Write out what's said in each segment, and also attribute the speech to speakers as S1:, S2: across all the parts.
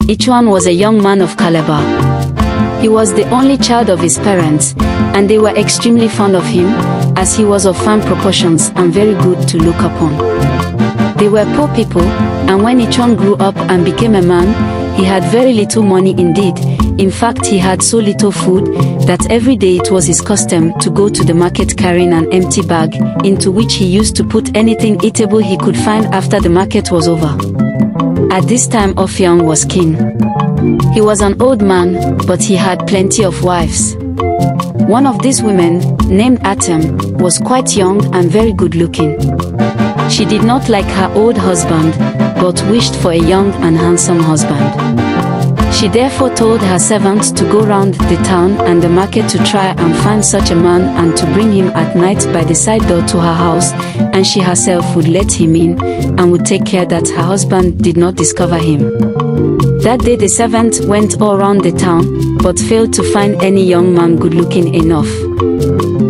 S1: Each one was a young man of caliber. He was the only child of his parents, and they were extremely fond of him, as he was of fine proportions and very good to look upon. They were poor people, and when each one grew up and became a man, he had very little money indeed. In fact, he had so little food, that every day it was his custom to go to the market carrying an empty bag, into which he used to put anything eatable he could find after the market was over. At this time Ophion was king. He was an old man, but he had plenty of wives. One of these women, named Attem, was quite young and very good looking. She did not like her old husband, but wished for a young and handsome husband. She therefore told her servants to go round the town and the market to try and find such a man and to bring him at night by the side door to her house, and she herself would let him in and would take care that her husband did not discover him. That day the servant went all round the town, but failed to find any young man good looking enough.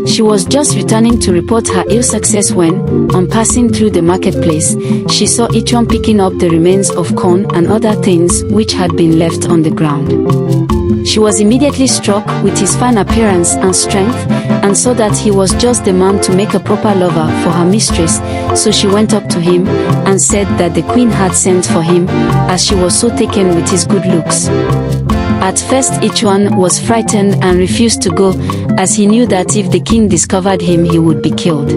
S1: She was just returning to report her ill success when, on passing through the marketplace, she saw each one picking up the remains of corn and other things which had been left on the ground. She was immediately struck with his fine appearance and strength, and saw that he was just the man to make a proper lover for her mistress, so she went up to him, and said that the queen had sent for him, as she was so taken with his good looks. At first each one was frightened and refused to go, as he knew that if the king discovered him he would be killed.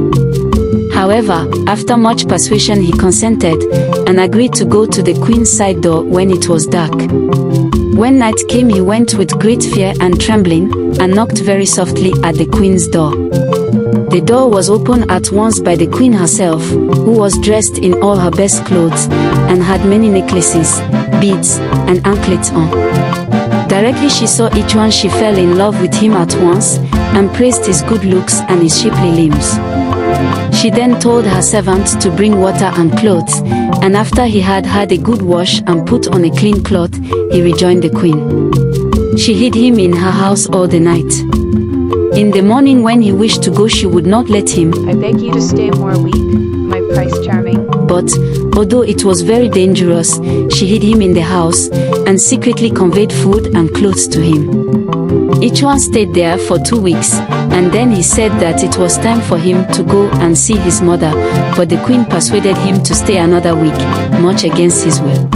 S1: However, after much persuasion he consented, and agreed to go to the queen's side door when it was dark. When night came he went with great fear and trembling, and knocked very softly at the queen's door. The door was opened at once by the queen herself, who was dressed in all her best clothes, and had many necklaces, beads, and anklets on. Directly she saw each one she fell in love with him at once, and praised his good looks and his shapely limbs. She then told her servants to bring water and clothes, and after he had had a good wash and put on a clean cloth, he rejoined the queen. She hid him in her house all the night. In the morning when he wished to go she would not let him.
S2: I beg you to stay more a week, my price charming.
S1: But, although it was very dangerous, she hid him in the house, and secretly conveyed food and clothes to him. Each one stayed there for 2 weeks, and then he said that it was time for him to go and see his mother, but the queen persuaded him to stay another week, much against his will.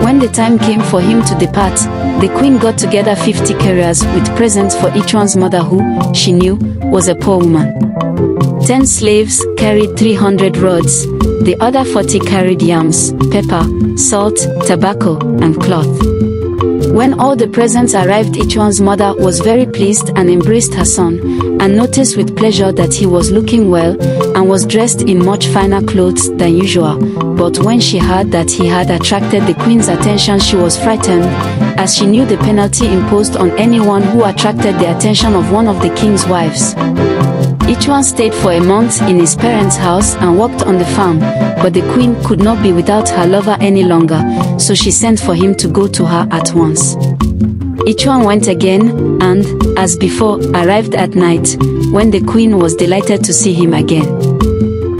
S1: When the time came for him to depart, the queen got together 50 carriers with presents for each one's mother who, she knew, was a poor woman. 10 slaves carried 300 rods, the other 40 carried yams, pepper, salt, tobacco, and cloth. When all the presents arrived each one's mother was very pleased and embraced her son, and noticed with pleasure that he was looking well, and was dressed in much finer clothes than usual. But when she heard that he had attracted the queen's attention she was frightened, as she knew the penalty imposed on anyone who attracted the attention of one of the king's wives. Each one stayed for a month in his parents' house and worked on the farm, but the queen could not be without her lover any longer, so she sent for him to go to her at once. Each one went again, and, as before, arrived at night, when the queen was delighted to see him again.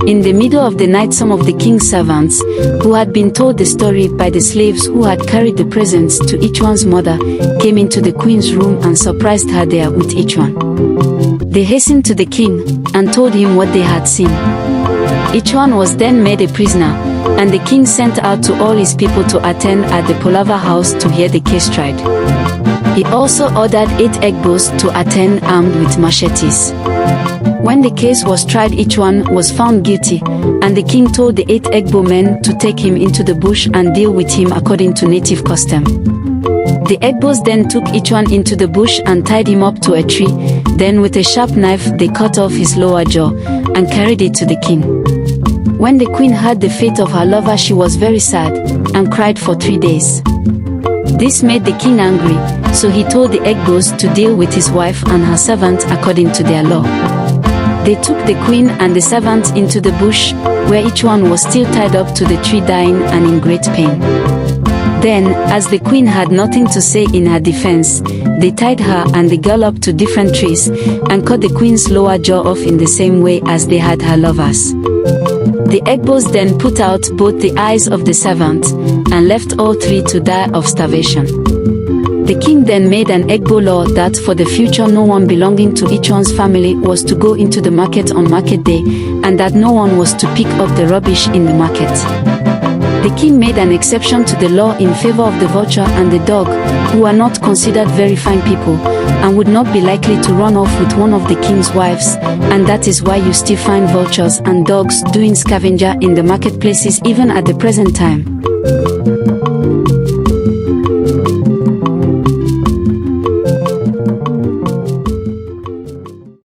S1: In the middle of the night some of the king's servants, who had been told the story by the slaves who had carried the presents to each one's mother, came into the queen's room and surprised her there with each one. They hastened to the king, and told him what they had seen. Each one was then made a prisoner, and the king sent out to all his people to attend at the palaver house to hear the case tried. He also ordered 8 Egbos to attend armed with machetes. When the case was tried each one was found guilty, and the king told the 8 Egbo men to take him into the bush and deal with him according to native custom. The Egbos then took each one into the bush and tied him up to a tree, then with a sharp knife they cut off his lower jaw, and carried it to the king. When the queen heard the fate of her lover she was very sad, and cried for 3 days. This made the king angry, so he told the Egbos to deal with his wife and her servant according to their law. They took the queen and the servant into the bush, where each one was still tied up to the tree dying and in great pain. Then, as the queen had nothing to say in her defense, they tied her and the girl up to different trees, and cut the queen's lower jaw off in the same way as they had her lovers. The Egbos then put out both the eyes of the servant, and left all three to die of starvation. The king then made an Egbo law that for the future no one belonging to each one's family was to go into the market on market day, and that no one was to pick up the rubbish in the market. The king made an exception to the law in favor of the vulture and the dog, who are not considered very fine people, and would not be likely to run off with one of the king's wives, and that is why you still find vultures and dogs doing scavenger in the marketplaces even at the present time.